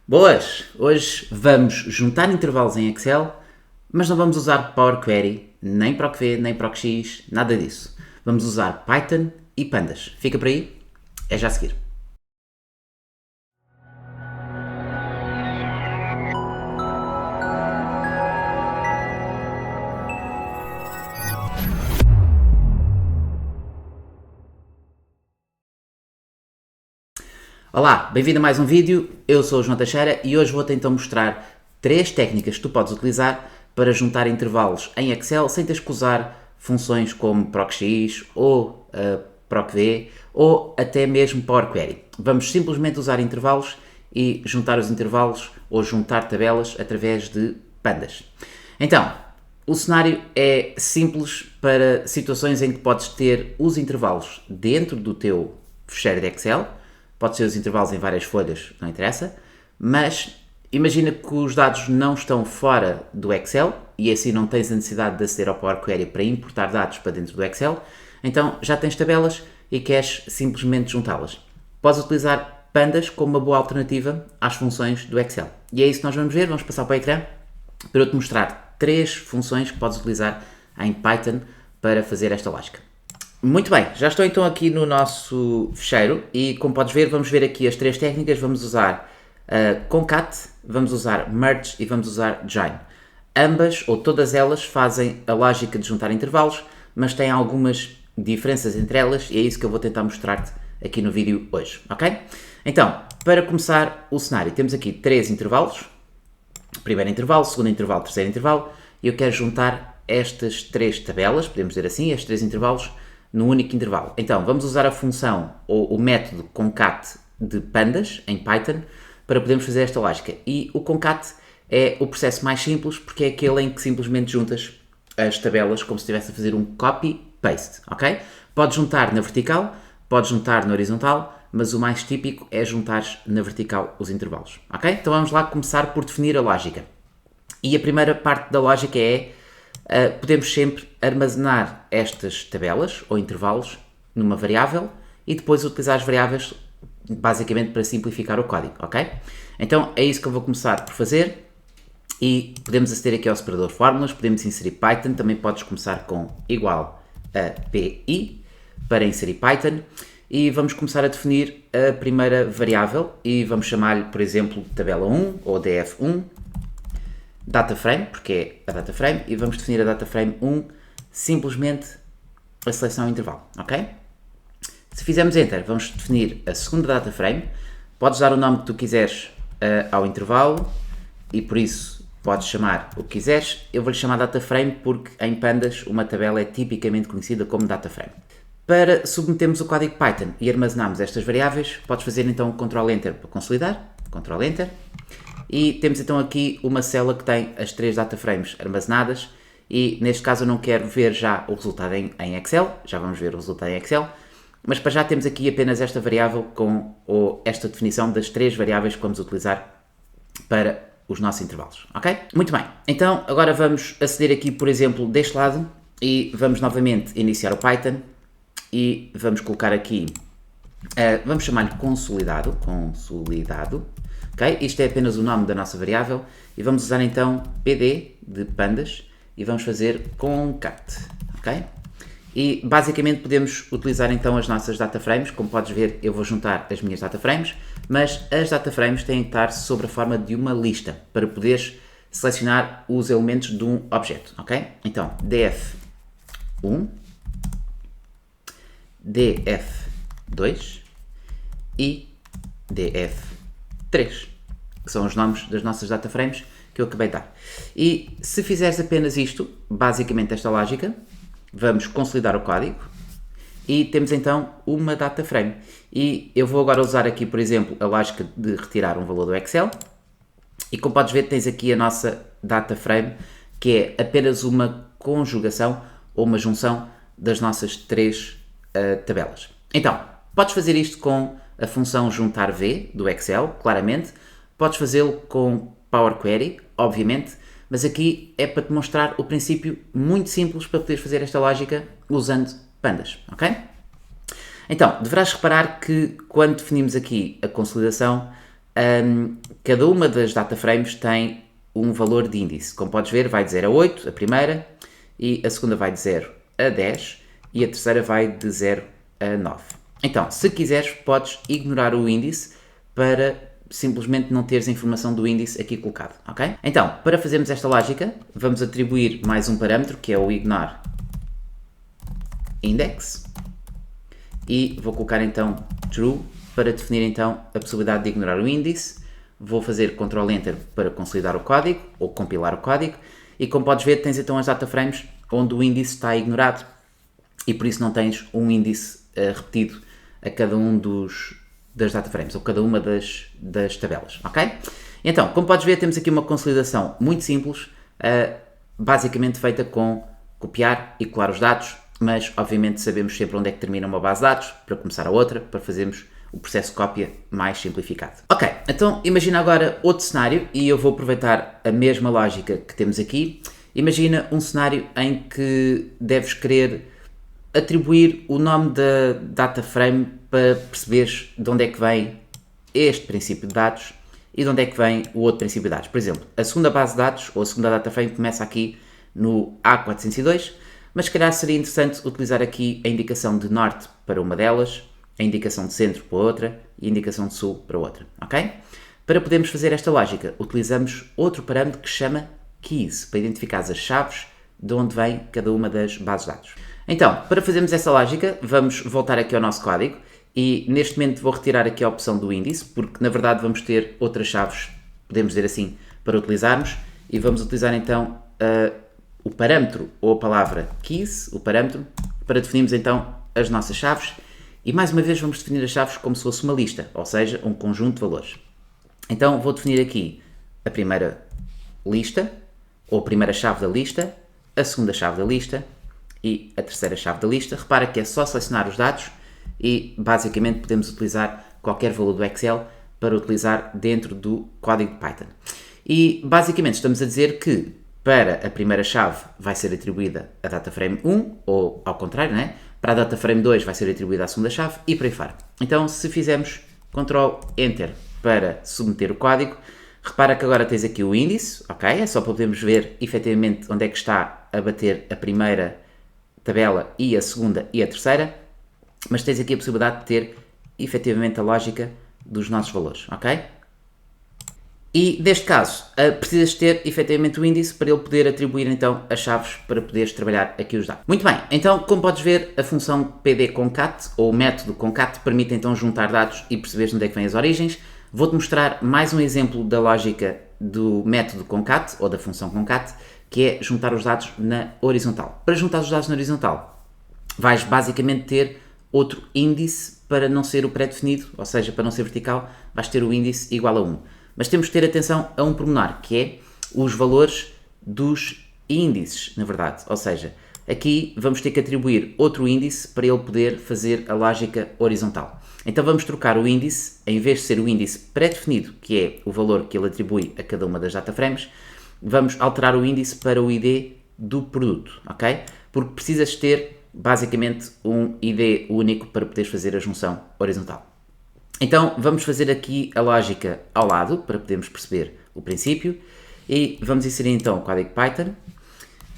Boas! Hoje vamos juntar intervalos em Excel, mas não vamos usar Power Query, nem PROC-V, nem PROC-X, nada disso. Vamos usar Python e Pandas. Fica por aí? É já a seguir. Olá, bem-vindo a mais um vídeo. Eu sou o João Teixeira e hoje vou-te então mostrar 3 técnicas que tu podes utilizar para juntar intervalos em Excel sem teres que usar funções como PROC-X ou PROC-V ou até mesmo Power Query. Vamos simplesmente usar intervalos e juntar os intervalos ou juntar tabelas através de pandas. Então, o cenário é simples para situações em que podes ter os intervalos dentro do teu fecheiro de Excel. Pode ser os intervalos em várias folhas, não interessa, mas imagina que os dados não estão fora do Excel e assim não tens a necessidade de aceder ao Power Query para importar dados para dentro do Excel, então já tens tabelas e queres simplesmente juntá-las. Podes utilizar pandas como uma boa alternativa às funções do Excel. E é isso que nós vamos ver, vamos passar para o ecrã para eu te mostrar 3 funções que podes utilizar em Python para fazer esta lógica. Muito bem, já estou então aqui no nosso fecheiro e como podes ver, vamos ver aqui as 3 técnicas. Vamos usar concat, vamos usar merge e vamos usar join. Ambas ou todas elas fazem a lógica de juntar intervalos, mas têm algumas diferenças entre elas e é isso que eu vou tentar mostrar-te aqui no vídeo hoje, ok? Então, para começar o cenário, temos aqui 3 intervalos. Primeiro intervalo, segundo intervalo, terceiro intervalo e eu quero juntar estas 3 tabelas, podemos dizer assim, estes 3 intervalos no único intervalo. Então, vamos usar a função ou o método concat de pandas em Python para podermos fazer esta lógica. E o concat é o processo mais simples porque é aquele em que simplesmente juntas as tabelas como se estivesse a fazer um copy-paste, ok? Podes juntar na vertical, podes juntar na horizontal, mas o mais típico é juntar na vertical os intervalos, ok? Então vamos lá começar por definir a lógica. E a primeira parte da lógica é podemos sempre armazenar estas tabelas ou intervalos numa variável e depois utilizar as variáveis basicamente para simplificar o código, ok? Então é isso que eu vou começar por fazer e podemos aceder aqui ao separador de fórmulas, podemos inserir Python, também podes começar com igual a PI para inserir Python e vamos começar a definir a primeira variável e vamos chamar-lhe, por exemplo, tabela 1 ou df1 DataFrame, porque é a DataFrame, e vamos definir a DataFrame 1 simplesmente a seleção intervalo, ok? Se fizermos Enter, vamos definir a segunda DataFrame, podes dar o nome que tu quiseres ao intervalo e por isso podes chamar o que quiseres. Eu vou-lhe chamar DataFrame porque em Pandas uma tabela é tipicamente conhecida como DataFrame. Para submetermos o código Python e armazenarmos estas variáveis, podes fazer então Ctrl Enter para consolidar, Ctrl Enter, e temos então aqui uma célula que tem as 3 dataframes armazenadas e neste caso eu não quero ver já o resultado em Excel, já vamos ver o resultado em Excel, mas para já temos aqui apenas esta variável com esta definição das 3 variáveis que vamos utilizar para os nossos intervalos, ok? Muito bem, então agora vamos aceder aqui, por exemplo, deste lado e vamos novamente iniciar o Python e vamos colocar aqui, vamos chamar-lhe consolidado, ok? Isto é apenas o nome da nossa variável e vamos usar então pd de pandas e vamos fazer concat, ok? E basicamente podemos utilizar então as nossas dataframes, como podes ver eu vou juntar as minhas dataframes, mas as dataframes têm que estar sob a forma de uma lista para poderes selecionar os elementos de um objeto, ok? Então df1, df2 e df3, que são os nomes das nossas dataframes que eu acabei de dar. E se fizeres apenas isto, basicamente esta lógica, vamos consolidar o código e temos então uma dataframe. E eu vou agora usar aqui, por exemplo, a lógica de retirar um valor do Excel e como podes ver tens aqui a nossa dataframe que é apenas uma conjugação ou uma junção das nossas 3 tabelas. Então, podes fazer isto com a função juntar V do Excel, claramente. Podes fazê-lo com Power Query, obviamente, mas aqui é para te mostrar o princípio muito simples para poderes fazer esta lógica usando pandas, ok? Então, deverás reparar que quando definimos aqui a consolidação, Cada uma das data frames tem um valor de índice. Como podes ver, vai de 0 a 8, a primeira, e a segunda vai de 0 a 10, e a terceira vai de 0 a 9. Então, se quiseres, podes ignorar o índice para simplesmente não teres a informação do índice aqui colocado, ok? Então, para fazermos esta lógica, vamos atribuir mais um parâmetro, que é o ignore index, e vou colocar então true para definir então a possibilidade de ignorar o índice. Vou fazer Ctrl Enter para consolidar o código, ou compilar o código, e como podes ver, tens então as data frames onde o índice está ignorado, e por isso não tens um índice repetido a cada um das data frames, ou cada uma das tabelas, ok? Então, como podes ver, temos aqui uma consolidação muito simples, basicamente feita com copiar e colar os dados, mas obviamente sabemos sempre onde é que termina uma base de dados, para começar a outra, para fazermos o processo de cópia mais simplificado. Ok, então imagina agora outro cenário, e eu vou aproveitar a mesma lógica que temos aqui. Imagina um cenário em que deves querer atribuir o nome da data frame para perceberes de onde é que vem este princípio de dados e de onde é que vem o outro princípio de dados. Por exemplo, a segunda base de dados, ou a segunda data frame, começa aqui no A402, mas se calhar seria interessante utilizar aqui a indicação de norte para uma delas, a indicação de centro para outra e a indicação de sul para outra, ok? Para podermos fazer esta lógica, utilizamos outro parâmetro que se chama keys, para identificar as chaves de onde vem cada uma das bases de dados. Então, para fazermos essa lógica, vamos voltar aqui ao nosso código, e neste momento vou retirar aqui a opção do índice, porque na verdade vamos ter outras chaves, podemos dizer assim, para utilizarmos, e vamos utilizar então o parâmetro, ou a palavra keys, o parâmetro, para definirmos então as nossas chaves, e mais uma vez vamos definir as chaves como se fosse uma lista, ou seja, um conjunto de valores. Então vou definir aqui a primeira lista, ou a primeira chave da lista, a segunda chave da lista e a terceira chave da lista. Repara que é só selecionar os dados e basicamente podemos utilizar qualquer valor do Excel para utilizar dentro do código de Python. E basicamente estamos a dizer que para a primeira chave vai ser atribuída a data frame 1, ou ao contrário, né? Para a data frame 2 vai ser atribuída a segunda chave e por aí fora. Então, se fizermos Ctrl Enter para submeter o código, repara que agora tens aqui o índice, ok? É só para podermos ver efetivamente onde é que está a bater a primeira tabela e a segunda e a terceira, mas tens aqui a possibilidade de ter efetivamente a lógica dos nossos valores, ok? E neste caso, precisas ter efetivamente o índice para ele poder atribuir então as chaves para poderes trabalhar aqui os dados. Muito bem, então como podes ver, a função pd-concat, ou o método concat, permite então juntar dados e perceberes onde é que vêm as origens. Vou-te mostrar mais um exemplo da lógica do método concat, ou da função concat, que é juntar os dados na horizontal. Para juntar os dados na horizontal, vais basicamente ter outro índice para não ser o pré-definido, ou seja, para não ser vertical, vais ter o índice igual a 1. Mas temos que ter atenção a um pormenor, que é os valores dos índices, na verdade. Ou seja, aqui vamos ter que atribuir outro índice para ele poder fazer a lógica horizontal. Então vamos trocar o índice, em vez de ser o índice pré-definido, que é o valor que ele atribui a cada uma das data frames, vamos alterar o índice para o ID do produto, ok? Porque precisas ter, basicamente, um ID único para poderes fazer a junção horizontal. Então vamos fazer aqui a lógica ao lado, para podermos perceber o princípio, e vamos inserir então o código Python,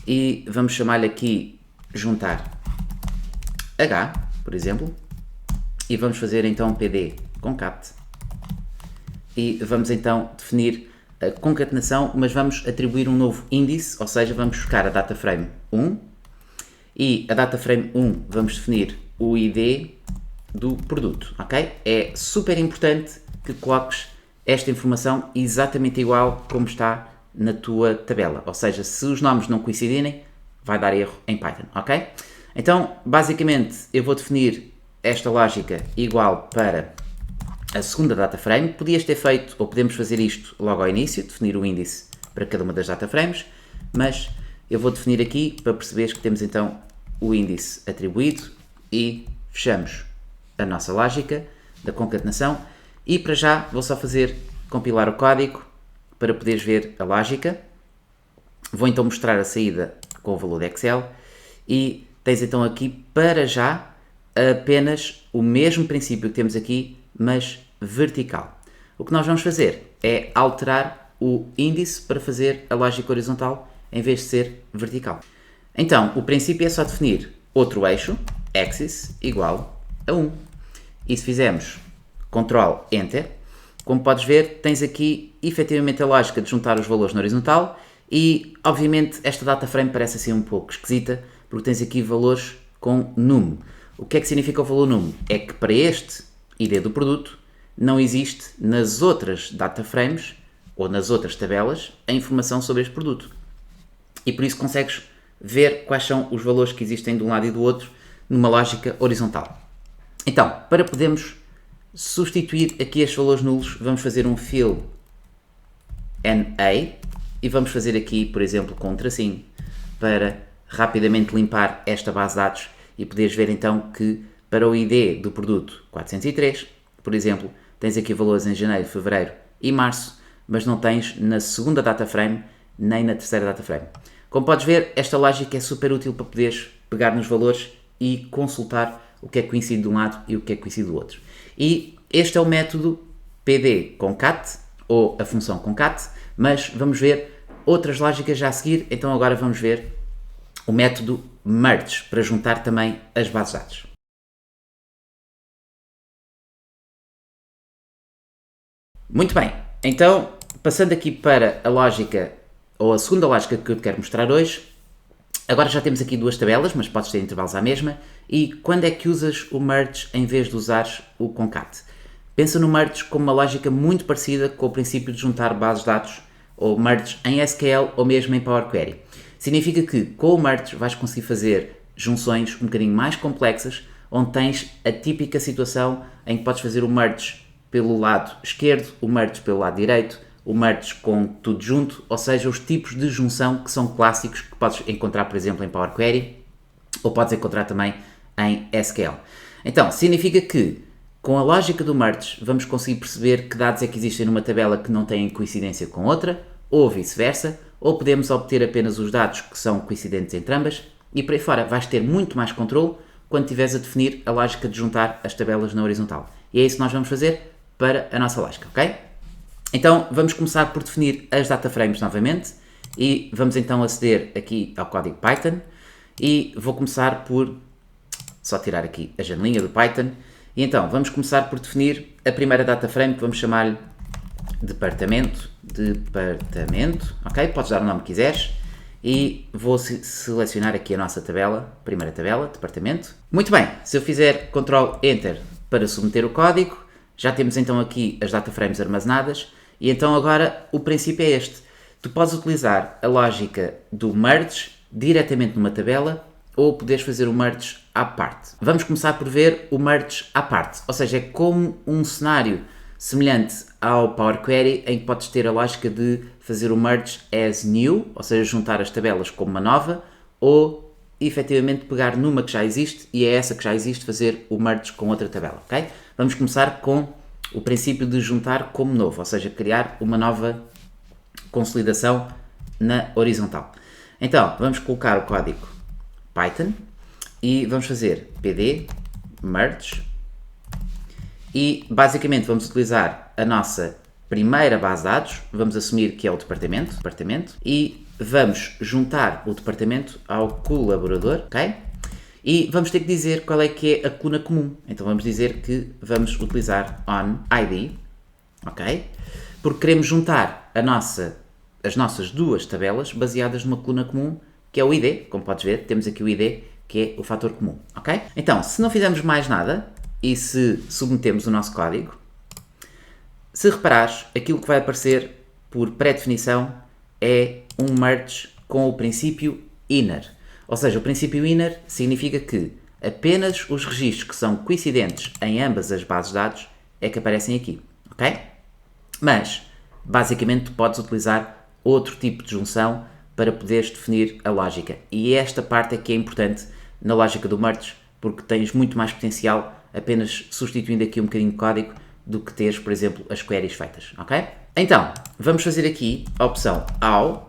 e vamos chamar-lhe aqui juntar H, por exemplo, e vamos fazer então pd concat, e vamos então definir a concatenação, mas vamos atribuir um novo índice, ou seja, vamos buscar a data frame 1, e a data frame 1 vamos definir o ID do produto, ok? É super importante que coloques esta informação exatamente igual como está na tua tabela, ou seja, se os nomes não coincidirem, vai dar erro em Python, ok? Então, basicamente, eu vou definir esta lógica igual para a segunda data frame. Podias ter feito, ou podemos fazer isto logo ao início, definir o índice para cada uma das data frames, mas eu vou definir aqui para perceberes que temos então o índice atribuído e fechamos a nossa lógica da concatenação. E para já vou só fazer compilar o código para poderes ver a lógica. Vou então mostrar a saída com o valor de Excel e tens então aqui para já apenas o mesmo princípio que temos aqui, mas vertical. o que nós vamos fazer é alterar o índice para fazer a lógica horizontal em vez de ser vertical. Então, o princípio é só definir outro eixo, axis, igual a 1. E se fizermos Ctrl Enter, como podes ver, tens aqui efetivamente a lógica de juntar os valores na horizontal e, obviamente, esta data frame parece assim um pouco esquisita, porque tens aqui valores com num. O que é que significa o valor num? É que para este ID do produto não existe nas outras data frames ou nas outras tabelas a informação sobre este produto. E por isso consegues ver quais são os valores que existem de um lado e do outro numa lógica horizontal. Então, para podermos substituir aqui estes valores nulos, vamos fazer um fill NA e vamos fazer aqui, por exemplo, com um tracinho para rapidamente limpar esta base de dados e poderes ver então que para o ID do produto 403, por exemplo, tens aqui valores em janeiro, fevereiro e março, mas não tens na segunda data frame nem na terceira data frame. Como podes ver, esta lógica é super útil para poderes pegar nos valores e consultar o que é coincide de um lado e o que é coincide do outro. E este é o método PD concat, ou a função concat, mas vamos ver outras lógicas já a seguir, então agora vamos ver o método merge, para juntar também as bases de dados. Muito bem, então passando aqui para a lógica, ou a segunda lógica que eu te quero mostrar hoje, agora já temos aqui duas tabelas, mas podes ter intervalos à mesma, e quando é que usas o merge em vez de usares o concat? Pensa no merge como uma lógica muito parecida com o princípio de juntar bases de dados, ou merge em SQL ou mesmo em Power Query. Significa que com o merge vais conseguir fazer junções um bocadinho mais complexas, onde tens a típica situação em que podes fazer o merge pelo lado esquerdo, o merge pelo lado direito, o merge com tudo junto, ou seja, os tipos de junção que são clássicos que podes encontrar, por exemplo, em Power Query ou podes encontrar também em SQL. Então, significa que com a lógica do merge vamos conseguir perceber que dados é que existem numa tabela que não têm coincidência com outra, ou vice-versa, ou podemos obter apenas os dados que são coincidentes entre ambas, e por aí fora vais ter muito mais controle quando estiveres a definir a lógica de juntar as tabelas na horizontal. E é isso que nós vamos fazer para a nossa lógica, ok? Então vamos começar por definir as data frames novamente e vamos então aceder aqui ao código Python e vou começar por só tirar aqui a janelinha do Python e então vamos começar por definir a primeira data frame que vamos chamar-lhe departamento, ok? Podes dar o nome que quiseres e vou selecionar aqui a nossa tabela, primeira tabela, departamento. Muito bem, se eu fizer Ctrl Enter para submeter o código, já temos então aqui as data frames armazenadas e então agora o princípio é este. Tu podes utilizar a lógica do merge diretamente numa tabela ou poderes fazer o merge à parte. Vamos começar por ver o merge à parte, ou seja, é como um cenário semelhante ao Power Query em que podes ter a lógica de fazer o merge as new, ou seja, juntar as tabelas como uma nova, ou efetivamente pegar numa que já existe e é essa que já existe fazer o merge com outra tabela, ok? Vamos começar com o princípio de juntar como novo, ou seja, criar uma nova consolidação na horizontal. Então, vamos colocar o código Python e vamos fazer pd merge e basicamente vamos utilizar a nossa primeira base de dados, vamos assumir que é o departamento e vamos juntar o departamento ao colaborador, ok? E vamos ter que dizer qual é que é a coluna comum. Então vamos dizer que vamos utilizar onID, ok? Porque queremos juntar as nossas duas tabelas baseadas numa coluna comum, que é o ID. Como podes ver, temos aqui o ID, que é o fator comum, ok? Então, se não fizermos mais nada e se submetemos o nosso código, se reparares, aquilo que vai aparecer por pré-definição é um merge com o princípio inner. Ou seja, o princípio inner significa que apenas os registros que são coincidentes em ambas as bases de dados é que aparecem aqui, ok? Mas, basicamente, tu podes utilizar outro tipo de junção para poderes definir a lógica. E esta parte é que é importante na lógica do merge, porque tens muito mais potencial apenas substituindo aqui um bocadinho de código do que teres, por exemplo, as queries feitas, ok? Então, vamos fazer aqui a opção AU,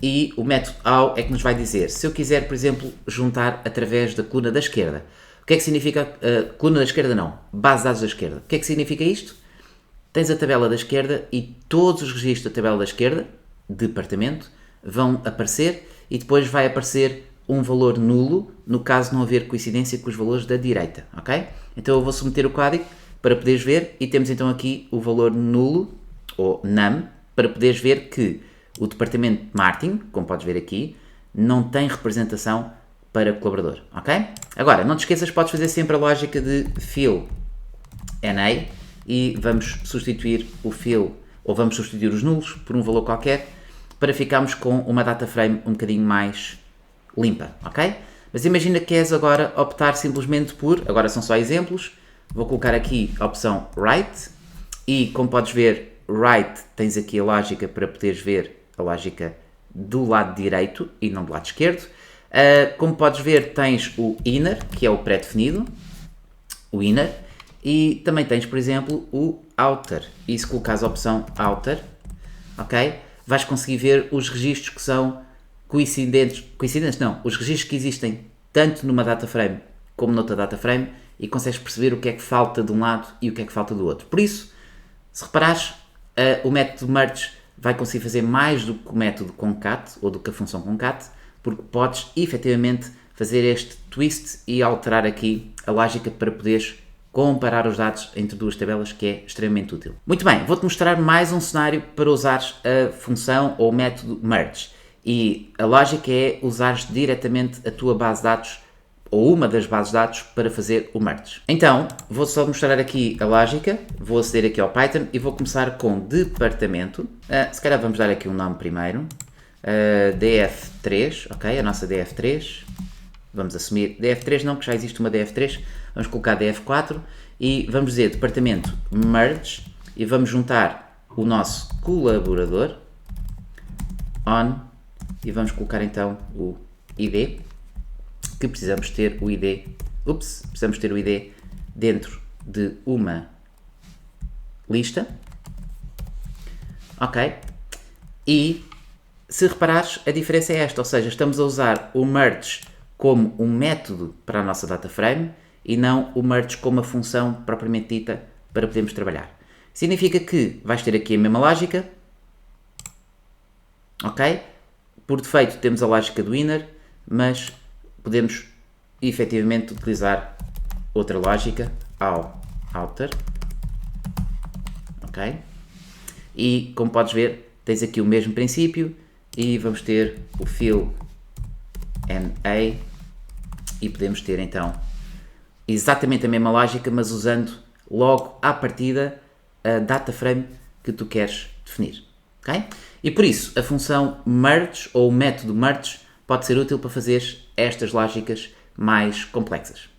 e o método AU é que nos vai dizer se eu quiser, por exemplo, juntar através da coluna da esquerda. O que é que significa coluna da esquerda? Não, base de dados da esquerda. O que é que significa isto? tens a tabela da esquerda e todos os registros da tabela da esquerda, departamento, vão aparecer e depois vai aparecer um valor nulo, no caso de não haver coincidência com os valores da direita, ok? Então eu vou submeter o código para poderes ver e temos então aqui o valor nulo, ou num, para poderes ver que o departamento de marketing, como podes ver aqui, não tem representação para colaborador, ok? Agora, não te esqueças, podes fazer sempre a lógica de fill NA e vamos substituir o fill, ou vamos substituir os nulos por um valor qualquer, para ficarmos com uma data frame um bocadinho mais limpa, ok? Mas imagina que queres agora optar simplesmente por, agora são só exemplos, vou colocar aqui a opção Write e como podes ver, Write tens aqui a lógica para poderes ver a lógica do lado direito e não do lado esquerdo. Como podes ver, tens o Inner, que é o pré-definido, o Inner, e também tens, por exemplo, o Outer. E se colocares a opção Outer, ok? Vais conseguir ver os registros que são coincidentes não, os registros que existem tanto numa data frame como noutra data frame e consegues perceber o que é que falta de um lado e o que é que falta do outro. Por isso, se reparares, o método merge vai conseguir fazer mais do que o método concat ou do que a função concat, porque podes efetivamente fazer este twist e alterar aqui a lógica para poderes comparar os dados entre duas tabelas, que é extremamente útil. Muito bem, vou-te mostrar mais um cenário para usares a função ou o método merge. E a lógica é usares diretamente a tua base de dados ou uma das bases de dados para fazer o merge. Então, vou só mostrar aqui a lógica, vou aceder aqui ao Python e vou começar com departamento. Se calhar vamos dar aqui um nome primeiro. DF3, ok? A nossa DF3. Vamos assumir DF3 não, que já existe uma DF3. Vamos colocar DF4 e vamos dizer departamento merge e vamos juntar o nosso colaborador on e vamos colocar então o ID, que precisamos ter o ID, precisamos ter o ID dentro de uma lista, ok? E se reparares, a diferença é esta, ou seja, estamos a usar o merge como um método para a nossa data frame e não o merge como a função propriamente dita para podermos trabalhar. Significa que vais ter aqui a mesma lógica, ok? Por defeito temos a lógica do inner, mas podemos efetivamente utilizar outra lógica ao outer, ok? E como podes ver, tens aqui o mesmo princípio e vamos ter o fill NA e podemos ter então exatamente a mesma lógica, mas usando logo à partida a data frame que tu queres definir, ok? E por isso a função merge ou o método merge pode ser útil para fazer estas lógicas mais complexas.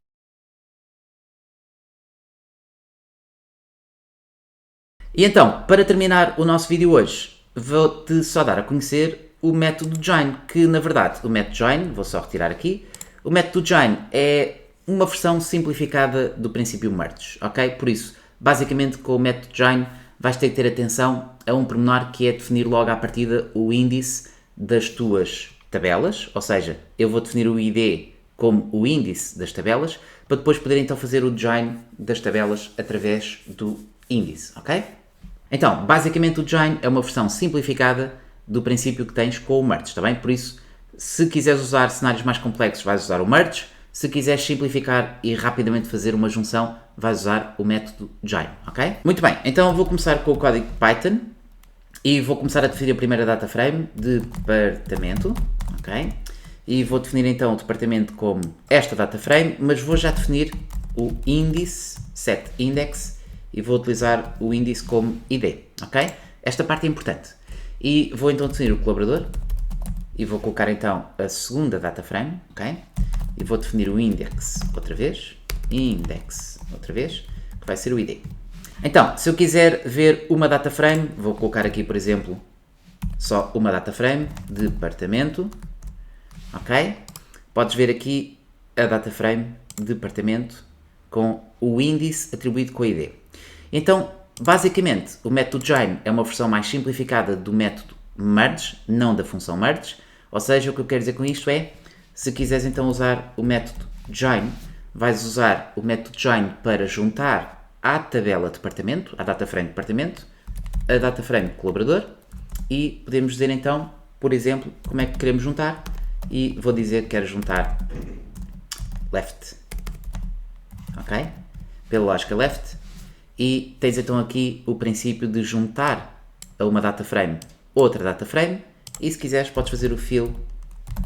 E então, para terminar o nosso vídeo hoje, vou-te só dar a conhecer o método join, que na verdade o método join, vou só retirar aqui, o método join é uma versão simplificada do princípio merge, ok? Por isso, basicamente com o método join vais ter que ter atenção a um pormenor que é definir logo à partida o índice das tuas tabelas, ou seja, eu vou definir o ID como o índice das tabelas, para depois poder então fazer o join das tabelas através do índice, ok? Então, basicamente o join é uma versão simplificada do princípio que tens com o merge, está bem? Por isso, se quiseres usar cenários mais complexos, vais usar o merge. Se quiseres simplificar e rapidamente fazer uma junção, vais usar o método join, ok? Muito bem, então vou começar com o código Python e vou começar a definir a primeira data frame, departamento, ok? E vou definir então o departamento como esta data frame, mas vou já definir o índice, set index, e vou utilizar o índice como ID, ok? Esta parte é importante. E vou então definir o colaborador e vou colocar então a segunda data frame, ok? E vou definir o index outra vez, que vai ser o ID. Então, se eu quiser ver uma data frame, vou colocar aqui, por exemplo, só uma data frame, departamento, ok? Podes ver aqui a data frame, departamento, com o índice atribuído com a ID. Então, basicamente, o método join é uma versão mais simplificada do método merge, não da função merge, ou seja, o que eu quero dizer com isto é, se quiseres então usar o método join, vais usar o método join para juntar à tabela departamento, à data frame departamento, a data frame colaborador e podemos dizer então, por exemplo, como é que queremos juntar e vou dizer que quero juntar left, ok? Pela lógica left e tens então aqui o princípio de juntar a uma data frame outra data frame e se quiseres podes fazer o fill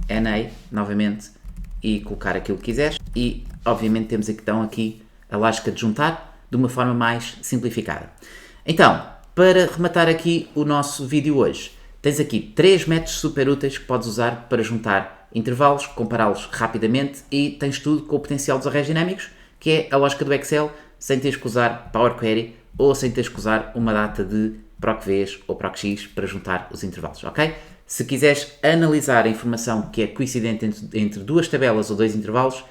NA novamente e colocar aquilo que quiseres e obviamente temos então aqui a lógica de juntar de uma forma mais simplificada. Então, para rematar aqui o nosso vídeo hoje, tens aqui 3 métodos super úteis que podes usar para juntar intervalos, compará-los rapidamente e tens tudo com o potencial dos arrays dinâmicos, que é a lógica do Excel, sem teres que usar Power Query ou sem teres que usar uma data de procvs ou procx para juntar os intervalos, ok? Se quiseres analisar a informação que é coincidente entre duas tabelas ou dois intervalos,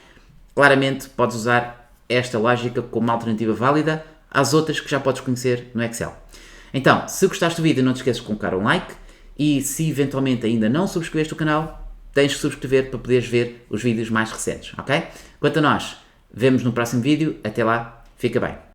claramente podes usar esta lógica como uma alternativa válida às outras que já podes conhecer no Excel. Então, se gostaste do vídeo, não te esqueças de colocar um like e se eventualmente ainda não subscreveste o canal, tens de subscrever para poderes ver os vídeos mais recentes, ok? Quanto a nós, vemos no próximo vídeo. Até lá, fica bem.